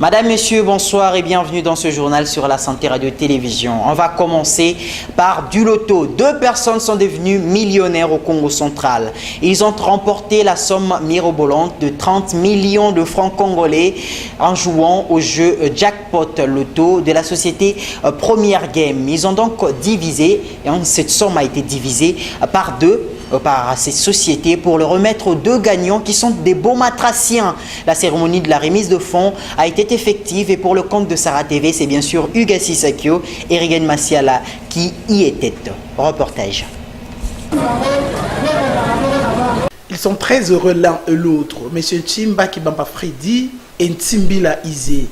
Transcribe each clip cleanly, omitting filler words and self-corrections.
Madame, Messieurs, bonsoir et bienvenue dans ce journal sur la santé radio-télévision. On va commencer par du loto. 2 personnes sont devenues millionnaires au Congo central. Ils ont remporté la somme mirobolante de 30 millions de francs congolais en jouant au jeu Jackpot Loto de la société Première Game. Ils ont donc divisé, et cette somme a été divisée par 2 par ces sociétés pour le remettre aux 2 gagnants qui sont des beaux matraciens. La cérémonie de la remise de fonds a été effective et pour le compte de Sarah TV, c'est bien sûr Hugues Sissakio et Regan Massiala qui y étaient. Reportage. Ils sont très heureux l'un et l'autre. Monsieur Chimba Kibamba Freddy et Ntimbila Izé.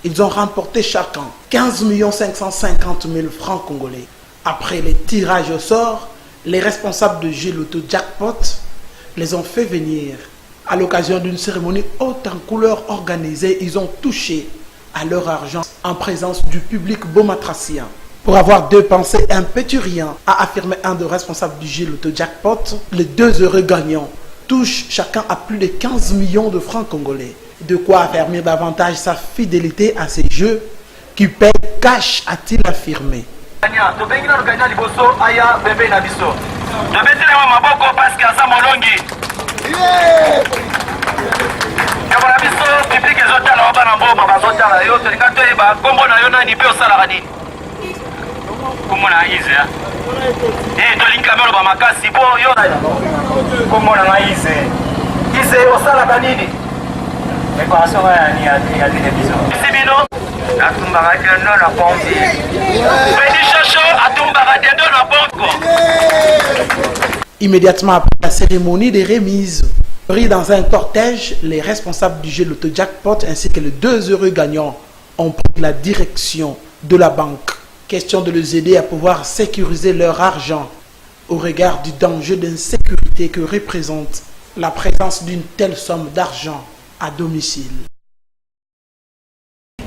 Ils ont remporté chacun 15 550 000 francs congolais. Après les tirages au sort, les responsables de jeu Loto Jackpot les ont fait venir. À l'occasion d'une cérémonie haute en couleur organisée, ils ont touché à leur argent en présence du public beaumatracien. Pour avoir dépensé un petit rien, a affirmé un des responsables du jeu Loto Jackpot, les 2 heureux gagnants touchent chacun à plus de 15 millions de francs congolais. De quoi affermir davantage sa fidélité à ces jeux qui payent cash, a-t-il affirmé. Immédiatement après la cérémonie des remises, pris dans un cortège, les responsables du jeu Loto Jackpot ainsi que les 2 heureux gagnants ont pris la direction de la banque. Question de les aider à pouvoir sécuriser leur argent au regard du danger d'insécurité que représente la présence d'une telle somme d'argent à domicile.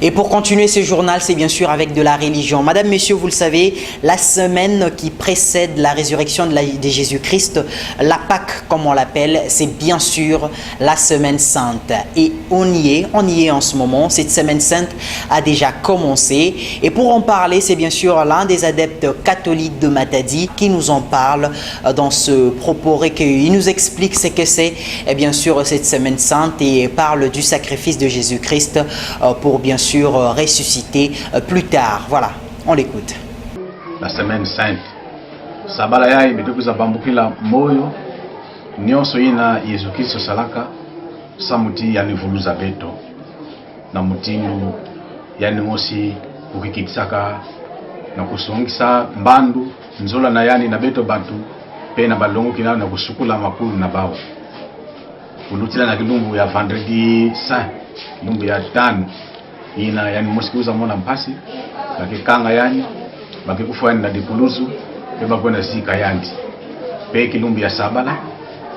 Et pour continuer ce journal, c'est bien sûr avec de la religion. Madame, Messieurs, vous le savez, la semaine qui précède la résurrection de Jésus-Christ, la Pâque comme on l'appelle, c'est bien sûr la semaine sainte. Et on y est en ce moment. Cette semaine sainte a déjà commencé. Et pour en parler, c'est bien sûr l'un des adeptes catholiques de Matadi qui nous en parle dans ce propos recueilli. Il nous explique ce que c'est, bien sûr, cette semaine sainte et parle du sacrifice de Jésus-Christ pour bien sûr ressusciter plus tard. Voilà, on l'écoute. La semaine sainte sabala yai betukuza bambukila moyo nyonso ina Yesu Kristo salaka samuti yanivuluza beto na mutindo yani mosi ukikitsaka na kusongisa mbandu nzola na yani na beto bantu pe na balongo kina na kusukula makulu na bawo kulutila na kilumbu ya vendredi saint kilumbu ya tano ina yani mosikuza mona mpasi bakikanga yani bakikufanya na dipuluzu beba kwenda zika yandi pe kilumbi ya sabala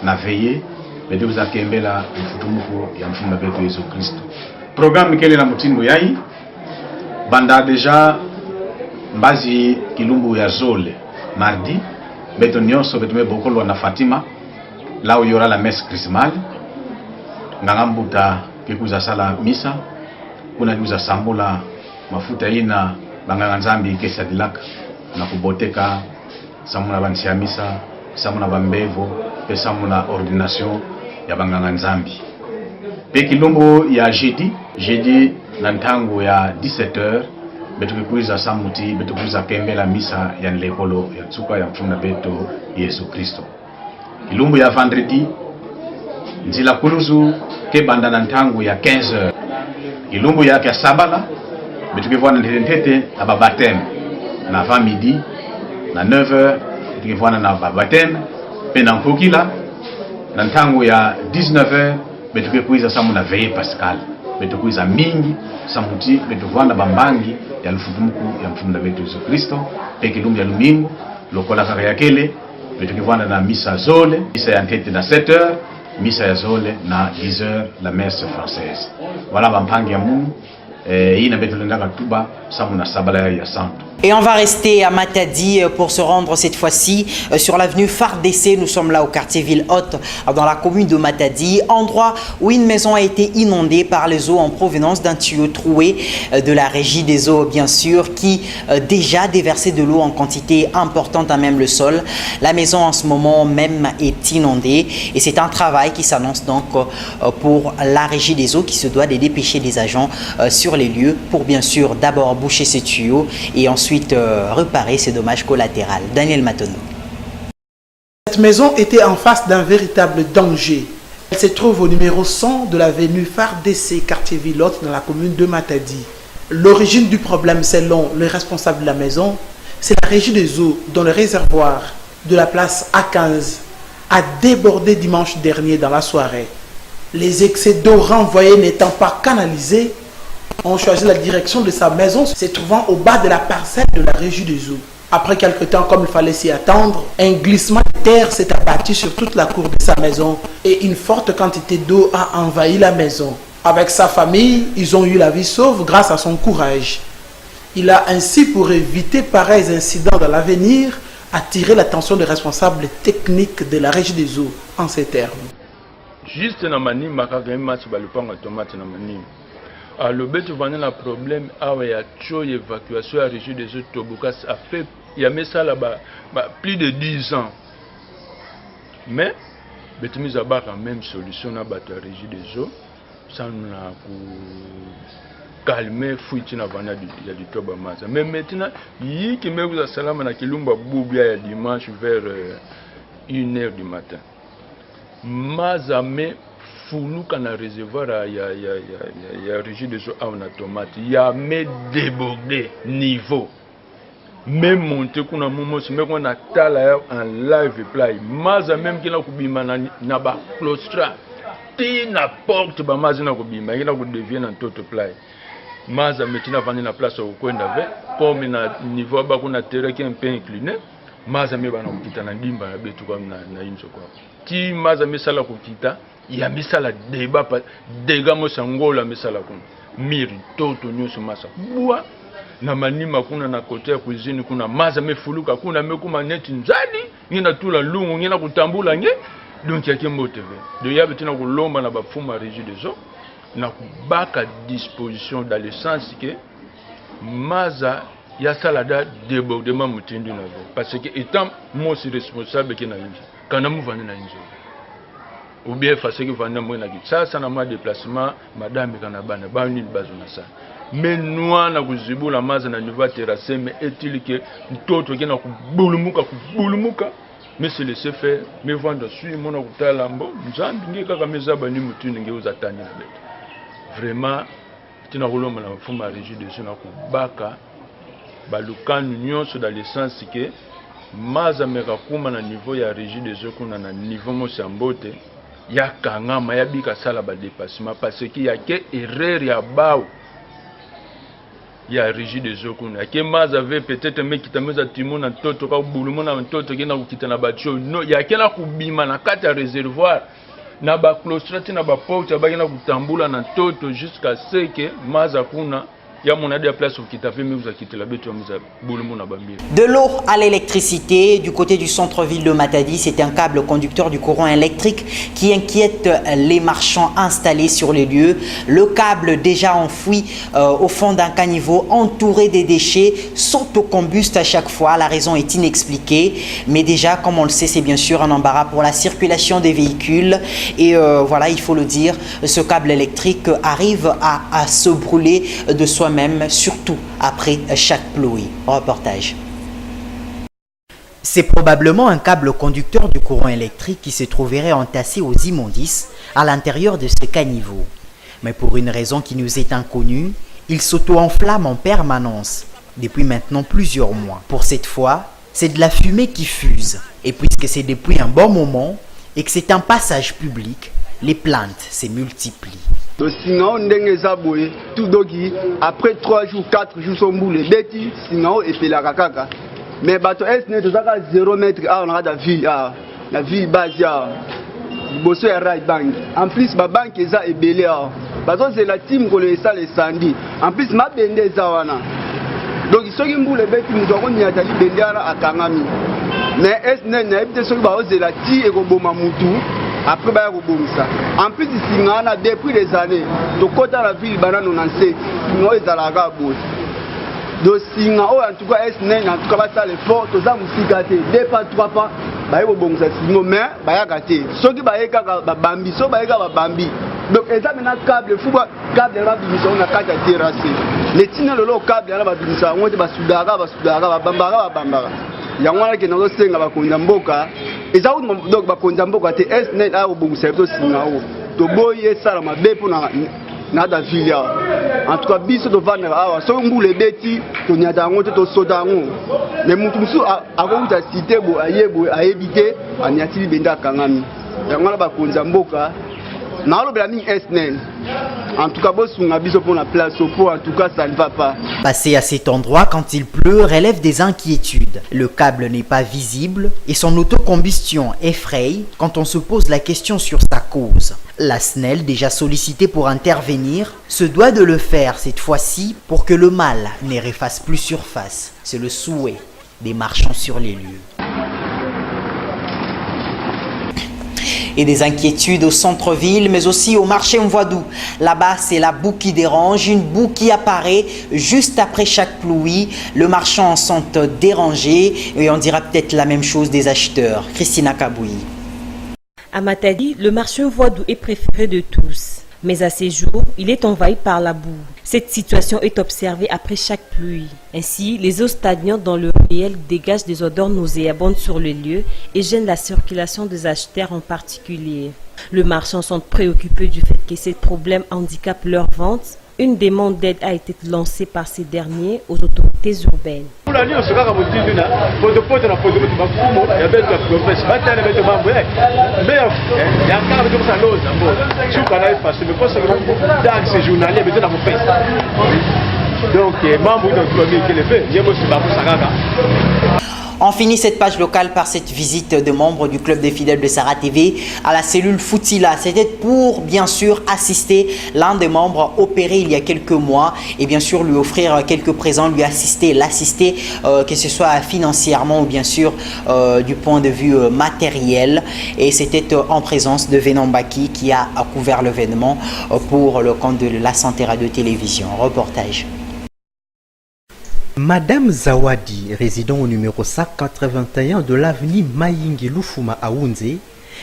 na veye bedu za kembela mfutumuko ya mfumo betu Yesu Kristo. Programme kele na mutimbo yai banda deja mbazi kilumbu ya zole mardi beto nyonso betu mebokolo na Fatima là où il y aura la messe chrismale ngambuta kikuza sala misa kuna niuza sambola mafuta ina banganga nzambi kesa dilaka na kuboteka samuna bansia misa samuna bambevo pe samuna ordination ya banganga nzambi pe kilombo ya jeudi na ntango ya 17h betukikuiza samuti betukuiza kembela misa ya lekolo ya tsuka ya mfuna beto Yesu Kristo. Kilombo ya vendredi nzila kuluzu ke banda na ntango ya 15h ilumbu yake ya sabala betukivwana ntete aba baptême na 20 midi na 9h betukivwana na baptême pe na nkokila na ntango ya 19h betukikuiza samu na veille pascal betukuiza mingi samuti betuvwana bambangi ya lufutumuku ya mfumu na betu Yesu Kristo pe kilumbu ya lumingo lokola kaka yakele betukivwana na misa zole misa ya ntete na 7h misa ya zole na 10h la messe française. Voilà bampangi ya Mungu. Hii na betu lendaka tuba samu na sabala ya santo. Et on va rester à Matadi pour se rendre cette fois-ci sur l'avenue FARDC. Nous sommes là au quartier Ville-Haute, dans la commune de Matadi, endroit où une maison a été inondée par les eaux en provenance d'un tuyau troué de la régie des eaux, bien sûr, qui déjà déversait de l'eau en quantité importante à même le sol. La maison en ce moment même est inondée et c'est un travail qui s'annonce donc pour la régie des eaux qui se doit de dépêcher des agents sur les lieux pour bien sûr d'abord boucher ces tuyaux et ensuite réparer ces dommages collatéraux. Daniel Matono. Cette maison était en face d'un véritable danger. Elle se trouve au numéro 100 de l'avenue FARDC, quartier Ville-Haute, dans la commune de Matadi. L'origine du problème, selon le responsable de la maison, c'est la régie des eaux dont le réservoir de la place A15 a débordé dimanche dernier dans la soirée. Les excès d'eau renvoyés n'étant pas canalisés, on choisit la direction de sa maison se trouvant au bas de la parcelle de la régie des eaux. Après quelque temps, comme il fallait s'y attendre, un glissement de terre s'est abattu sur toute la cour de sa maison et une forte quantité d'eau a envahi la maison. Avec sa famille, ils ont eu la vie sauve grâce à son courage. Il a ainsi, pour éviter pareils incidents dans l'avenir, attiré l'attention des responsables techniques de la régie des eaux en ces termes. Juste dans ma nime, tomate na manime. Le but de un problème, il y a une évacuation à la région des eaux Tobuka, ça fait, il y a ça là-bas, plus de 10 ans. Mais, il y a quand même solution à la région des eaux, ça nous a calmé, il y a du Tobama. Mais maintenant, il y a qui me vous a salam à Kilumba Boubia dimanche vers 1h du matin. Mazame Foulou quand a réservoir il y a régie de eaux en tomate il y a mais débordé niveau même monter qu'on a moment mais qu'on a tala en live play maza même qui na kubima na ba claustra ti na porte ba maza na kubima ina ko devient en toto play maza metina vendre na place au coin d'avec comme na niveau ba qu'on a terrain qui un peu incliné maza me bana kokita na ndimba na betu comme na inso quoi ti maza me sala kokita il y a misala débat dégâts mo sangola misala kun miri toto nyusu masa bua na manima kuna na côté ya cuisine kuna maza mefuluka kuna mekuma neti nzadi ngina tula lungu ngina kutambula nge donc yake mbote de yabe tina kulomba na bafuma régie des eaux na kubaka disposition dans le sens que maza ya salada débordement mutindu na parce que étant moi si responsable qui na inji kana muvani na inji ou bien parce que vendant moi na ça ça na ma déplacement madame kana bana ba ni bazo na ça mais noa na kuzibula maza na niveau terrasse mais est-il que toto qui na kubulumuka mais c'est laisser faire mais vendre sur mon kutala mbo nzambi ngi kaka meza bani mutuni ngi uzatani na beto vraiment tina kolomba na fuma régie de sur na kubaka balukanu nyonso dans le sens que maza meka kuma na niveau ya régie des eaux kuna na niveau mo sambote ya kangama ya bika sala ba dépassement parce qu'il y a que erreur ya bao ya régie des eaux kuna que maza avait peut-être mec qui tameza timona toto ka bulumo na toto kina kukita na bacho no ya kena kubima na kati ya réservoir na ba claustrate na ba porte ba kina kutambula na toto jusqu'à ce que maza kuna. De l'eau à l'électricité, du côté du centre-ville de Matadi, c'est un câble conducteur du courant électrique qui inquiète les marchands installés sur les lieux. Le câble déjà enfoui au fond d'un caniveau entouré des déchets s'autocombuste à chaque fois. La raison est inexpliquée, mais déjà, comme on le sait, c'est bien sûr un embarras pour la circulation des véhicules. Et voilà, il faut le dire, ce câble électrique arrive à se brûler de soi même, surtout après chaque pluie. Reportage. C'est probablement un câble conducteur du courant électrique qui se trouverait entassé aux immondices à l'intérieur de ce caniveau. Mais pour une raison qui nous est inconnue, il s'auto-enflamme en permanence depuis maintenant plusieurs mois. Pour cette fois, c'est de la fumée qui fuse. Et puisque c'est depuis un bon moment et que c'est un passage public, les plaintes se multiplient. Sinon, après 3 jours, 4 jours, sont boulés. Sinon, et puis la caca. Mais bateau S n'est pas 0 mètre on a la vie base. Bosso et right bank. En plus, ma banque est belé. Parce que c'est la team qui a les samedi. En plus, ma bende zawana. Donc soki mbula beti mutu akoniata libende wana akangami. Mais SNEL nayebi te soki baozela ti ekoboma mutu après baya kobomisa. En plus singa wana depuis des années tokota la ville bana 97 singa ezalaka boye. Donc singa oyo en tout cas SNEL en tout cas basala effort toza musika te 2 pas 3 pas baye kobomisa singa mais bayaka te soki baye kaka babambi so baye kaka babambi. Donc eza mena câble fuba câble la bimisa on a kata terrasse. Les tina lolo câble la bimisa on te basudaka babambaka. Yango wana ke nazo senga bakonza mboka eza donc bakonza mboka te SNEL a obongisa to singa o to boye sala mabe pona na da ville en tout cas biso to vana awa so ngule beti to nyata ngo to soda ngo mais mutu musu akonza cité bo ayebo ayebite anyati benda kangami yango wana bakonza mboka. En tout cas, pour la place, en tout cas, ça ne va pas. Passer à cet endroit quand il pleut relève des inquiétudes. Le câble n'est pas visible et son autocombustion effraie quand on se pose la question sur sa cause. La SNEL, déjà sollicitée pour intervenir, se doit de le faire cette fois-ci pour que le mal ne refasse plus surface. C'est le souhait des marchands sur les lieux. Et des inquiétudes au centre-ville, mais aussi au marché Mvoadou. Là-bas, c'est la boue qui dérange, une boue qui apparaît juste après chaque pluie. Les marchands sont dérangés et on dira peut-être la même chose des acheteurs. Christina Kaboui. À Matadi, le marché Mvoadou est préféré de tous. Mais à ces jours, il est envahi par la boue. Cette situation est observée après chaque pluie. Ainsi, les eaux stagnantes dans le ruelle dégagent des odeurs nauséabondes sur le lieu et gênent la circulation des acheteurs en particulier. Les marchands sont préoccupés du fait que ces problèmes handicapent leur vente. Une demande d'aide a été lancée par ces derniers aux autorités urbaines. On finit cette page locale par cette visite de membres du club des fidèles de Sarah TV à la cellule Foutila. C'était pour bien sûr assister l'un des membres opéré il y a quelques mois et bien sûr lui offrir quelques présents, lui assister, l'assister que ce soit financièrement ou bien sûr du point de vue matériel. Et c'était en présence de Venon Baki qui a couvert l'événement pour le compte de la Santé Radio Télévision. Reportage. Madame Zawadi, résident au numéro 181 de l'avenue Mayingi Lufuma à Ounze,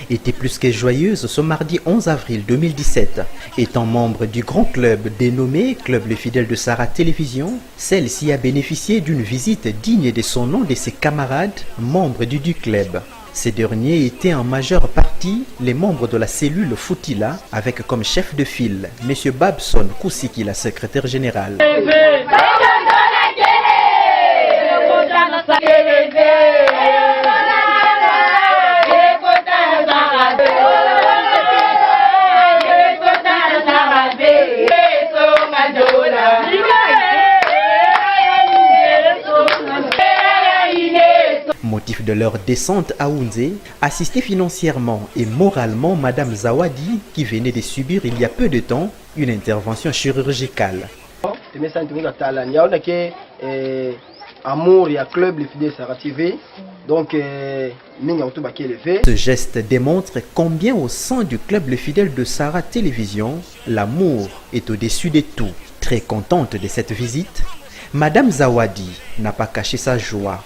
était plus que joyeuse ce mardi 11 avril 2017. Étant membre du grand club dénommé Club Les Fidèles de Sarah Télévision, celle-ci a bénéficié d'une visite digne de son nom de ses camarades, membres du club. Ces derniers étaient en majeure partie les membres de la cellule Foutila, avec comme chef de file M. Babson Koussiki, la secrétaire générale. Motif de leur descente à Ounze, assister financièrement et moralement Madame Zawadi qui venait de subir il y a peu de temps une intervention chirurgicale. Amour, il y a club les fidèles Sarah TV. Donc, ce geste démontre combien au sein du club Les Fidèles de Sarah Télévision, l'amour est au-dessus de tout. Très contente de cette visite, Madame Zawadi n'a pas caché sa joie.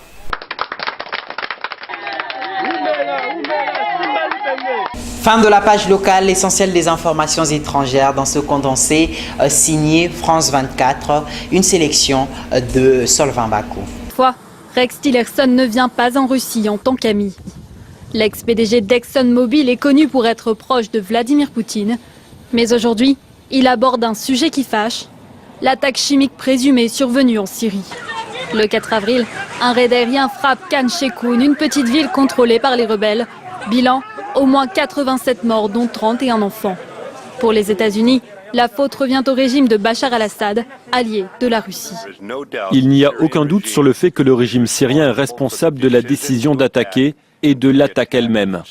Fin de la page locale, l'essentiel des informations étrangères dans ce condensé signé France 24, une sélection de Solvin Bakou. Rex Tillerson ne vient pas en Russie en tant qu'ami. L'ex-PDG d'ExxonMobil est connu pour être proche de Vladimir Poutine. Mais aujourd'hui, il aborde un sujet qui fâche, l'attaque chimique présumée survenue en Syrie. Le 4 avril, un raid aérien frappe Khan Sheikhoun, une petite ville contrôlée par les rebelles. Bilan, au moins 87 morts, dont 31 enfants. Pour les États-Unis, la faute revient au régime de Bachar al-Assad, allié de la Russie. Il n'y a aucun doute sur le fait que le régime syrien est responsable de la décision d'attaquer et de l'attaque elle-même.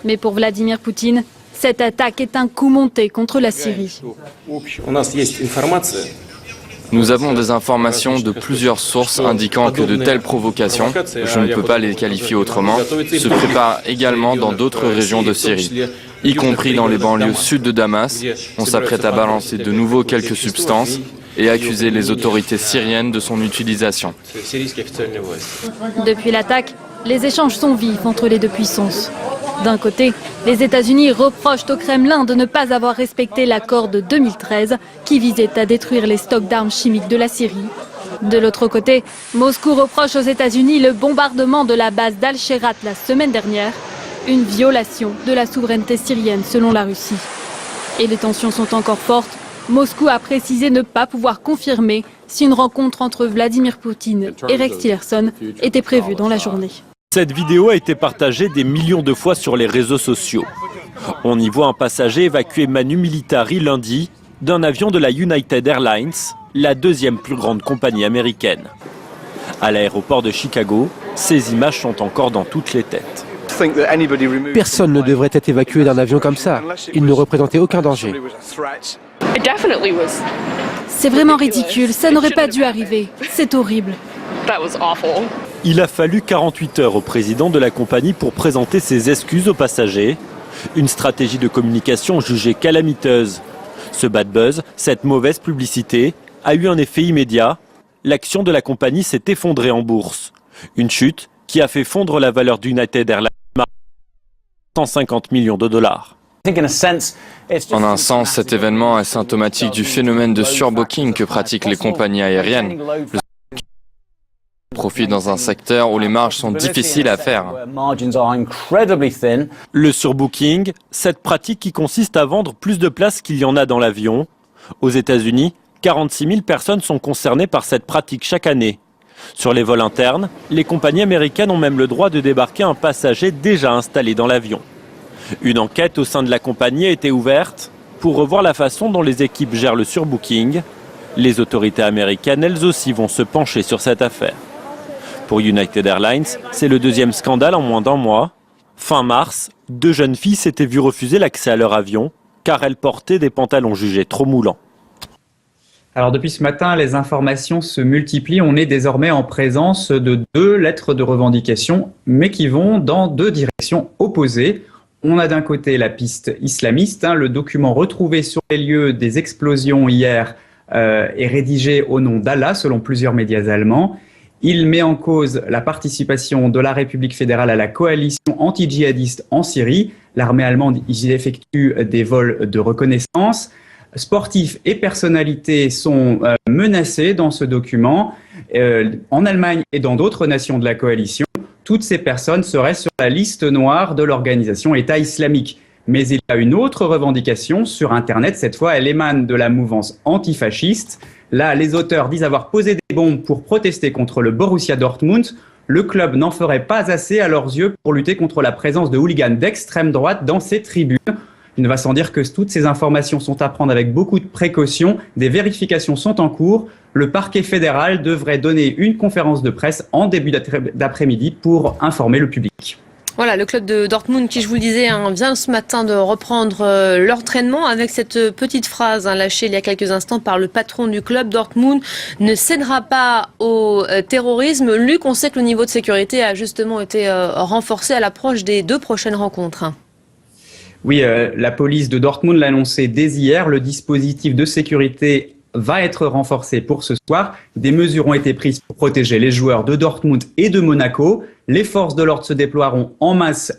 Mais pour Vladimir Poutine, cette attaque est un coup monté contre la Syrie. Nous avons des informations de plusieurs sources indiquant que de telles provocations, je ne peux pas les qualifier autrement, se préparent également dans d'autres régions de Syrie, y compris dans les banlieues sud de Damas. On s'apprête à balancer de nouveau quelques substances et accuser les autorités syriennes de son utilisation. Depuis l'attaque, les échanges sont vifs entre les deux puissances. D'un côté, les États-Unis reprochent au Kremlin de ne pas avoir respecté l'accord de 2013 qui visait à détruire les stocks d'armes chimiques de la Syrie. De l'autre côté, Moscou reproche aux États-Unis le bombardement de la base d'Al-Sherat la semaine dernière, une violation de la souveraineté syrienne selon la Russie. Et les tensions sont encore fortes. Moscou a précisé ne pas pouvoir confirmer si une rencontre entre Vladimir Poutine et Rex Tillerson était prévue dans la journée. Cette vidéo a été partagée des millions de fois sur les réseaux sociaux. On y voit un passager évacué manu militari lundi d'un avion de la United Airlines, la deuxième plus grande compagnie américaine. À l'aéroport de Chicago, ces images sont encore dans toutes les têtes. Personne ne devrait être évacué d'un avion comme ça. Il ne représentait aucun danger. C'est vraiment ridicule, ça n'aurait pas dû arriver. C'est horrible. Il a fallu 48 heures au président de la compagnie pour présenter ses excuses aux passagers. Une stratégie de communication jugée calamiteuse. Ce bad buzz, cette mauvaise publicité, a eu un effet immédiat. L'action de la compagnie s'est effondrée en bourse. Une chute qui a fait fondre la valeur d'United Airlines à 150 millions de dollars. En un sens, cet événement est symptomatique du phénomène de surbooking que pratiquent les compagnies aériennes. Profit dans un secteur où les marges sont difficiles à faire. Le surbooking, cette pratique qui consiste à vendre plus de places qu'il y en a dans l'avion. Aux États-Unis, 46 000 personnes sont concernées par cette pratique chaque année. Sur les vols internes, les compagnies américaines ont même le droit de débarquer un passager déjà installé dans l'avion. Une enquête au sein de la compagnie a été ouverte pour revoir la façon dont les équipes gèrent le surbooking. Les autorités américaines, elles aussi, vont se pencher sur cette affaire. Pour United Airlines, c'est le deuxième scandale en moins d'un mois. Fin mars, 2 jeunes filles s'étaient vues refuser l'accès à leur avion car elles portaient des pantalons jugés trop moulants. Alors depuis ce matin, les informations se multiplient. On est désormais en présence de 2 lettres de revendication, mais qui vont dans 2 directions opposées. On a d'un côté la piste islamiste, le document retrouvé sur les lieux des explosions hier est rédigé au nom d'Allah, selon plusieurs médias allemands. Il met en cause la participation de la République fédérale à la coalition anti-djihadiste en Syrie. L'armée allemande y effectue des vols de reconnaissance. Sportifs et personnalités sont menacés dans ce document. En Allemagne et dans d'autres nations de la coalition, toutes ces personnes seraient sur la liste noire de l'organisation État islamique. Mais il y a une autre revendication sur Internet. Cette fois, elle émane de la mouvance antifasciste. Là, les auteurs disent avoir posé des bombes pour protester contre le Borussia Dortmund. Le club n'en ferait pas assez à leurs yeux pour lutter contre la présence de hooligans d'extrême droite dans ses tribunes. Il ne va sans dire que toutes ces informations sont à prendre avec beaucoup de précautions. Des vérifications sont en cours. Le parquet fédéral devrait donner une conférence de presse en début d'après-midi pour informer le public. Voilà, le club de Dortmund qui, je vous le disais, vient ce matin de reprendre l'entraînement avec cette petite phrase lâchée il y a quelques instants par le patron du club. Dortmund ne cédera pas au terrorisme. Luc, on sait que le niveau de sécurité a justement été renforcé à l'approche des 2 prochaines rencontres. Oui, la police de Dortmund l'a annoncé dès hier. Le dispositif de sécurité va être renforcé pour ce soir. Des mesures ont été prises pour protéger les joueurs de Dortmund et de Monaco. Les forces de l'ordre se déploieront en masse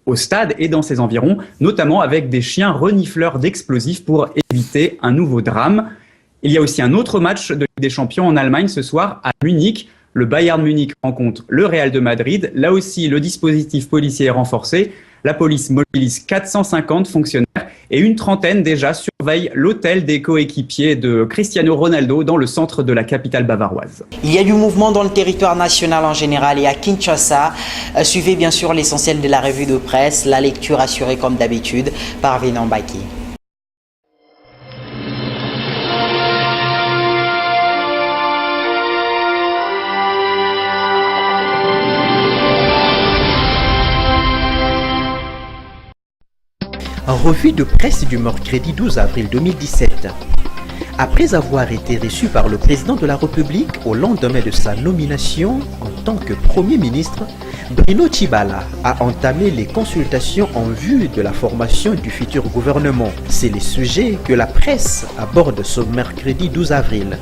au stade et dans ses environs, notamment avec des chiens renifleurs d'explosifs pour éviter un nouveau drame. Il y a aussi un autre match de Ligue des Champions en Allemagne ce soir à Munich. Le Bayern Munich rencontre le Real de Madrid. Là aussi, le dispositif policier est renforcé. La police mobilise 450 fonctionnaires et une trentaine déjà surveillent l'hôtel des coéquipiers de Cristiano Ronaldo dans le centre de la capitale bavaroise. Il y a du mouvement dans le territoire national en général et à Kinshasa. Suivez bien sûr l'essentiel de la revue de presse, la lecture assurée comme d'habitude par Vénan Baki. Revue de presse du mercredi 12 avril 2017. Après avoir été reçu par le président de la République au lendemain de sa nomination en tant que Premier ministre, Bruno Tshibala a entamé les consultations en vue de la formation du futur gouvernement. C'est le sujet que la presse aborde ce mercredi 12 avril.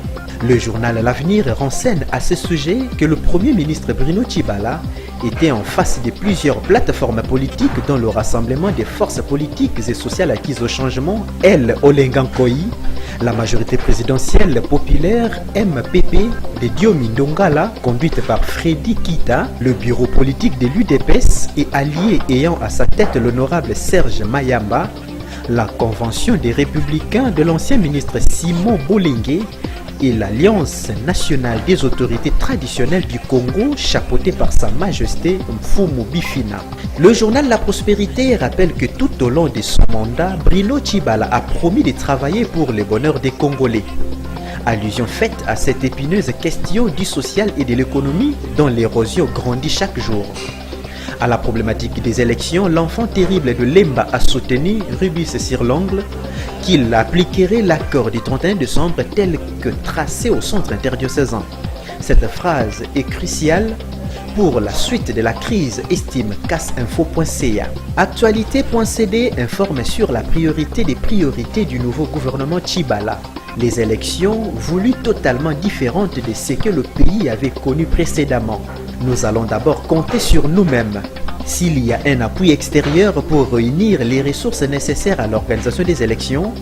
Le journal L'Avenir renseigne à ce sujet que le Premier ministre Bruno Tshibala était en face de plusieurs plateformes politiques dont le Rassemblement des forces politiques et sociales acquises au changement, El Olengankoi, la majorité présidentielle populaire MPP de Diomi Ndongala, conduite par Freddy Kita, le bureau politique de l'UDPS et allié ayant à sa tête l'honorable Serge Mayamba, la convention des républicains de l'ancien ministre Simon Bolingue et l'Alliance nationale des autorités traditionnelles du Congo, chapeautée par Sa Majesté Mfumu Bifina. Le journal La Prospérité rappelle que tout au long de son mandat, Bruno Tshibala a promis de travailler pour le bonheur des Congolais. Allusion faite à cette épineuse question du social et de l'économie dont l'érosion grandit chaque jour. À la problématique des élections, l'enfant terrible de Lemba a soutenu, rubis sur l'ongle, qu'il appliquerait l'accord du 31 décembre tel que tracé au centre interdiocésain. Cette phrase est cruciale pour la suite de la crise, estime cassinfo.ca. Actualité.cd informe sur la priorité des priorités du nouveau gouvernement Tshibala. Les élections voulues totalement différentes de ce que le pays avait connu précédemment. Nous allons d'abord compter sur nous-mêmes. S'il y a un appui extérieur pour réunir les ressources nécessaires à l'organisation des élections,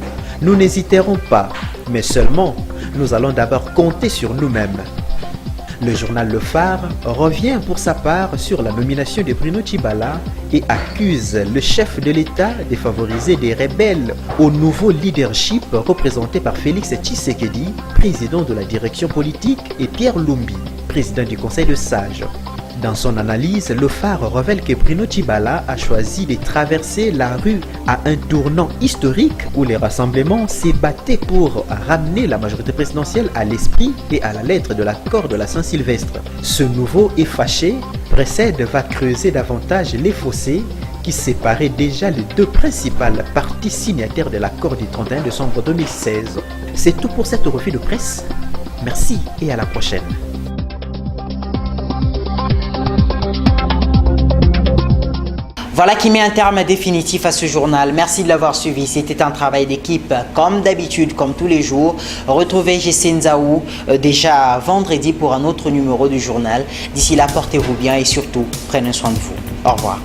nous n'hésiterons pas, mais seulement nous allons d'abord compter sur nous-mêmes. Le journal Le Phare revient pour sa part sur la nomination de Bruno Tshibala et accuse le chef de l'État de favoriser des rebelles au nouveau leadership représenté par Félix Tshisekedi, président de la direction politique, et Pierre Lumbi, président du Conseil de sages. Dans son analyse, Le Phare révèle que Bruno Tshibala a choisi de traverser la rue à un tournant historique où les rassemblements s'est battu pour ramener la majorité présidentielle à l'esprit et à la lettre de l'accord de la Saint-Sylvestre. Ce nouveau et fâché précède va creuser davantage les fossés qui séparaient déjà les deux principales parties signataires de l'accord du 31 décembre 2016. C'est tout pour cette revue de presse. Merci et à la prochaine. Voilà qui met un terme définitif à ce journal. Merci de l'avoir suivi. C'était un travail d'équipe comme d'habitude, comme tous les jours. Retrouvez Jessé Nzaou déjà vendredi pour un autre numéro du journal. D'ici là, portez-vous bien et surtout, prenez soin de vous. Au revoir.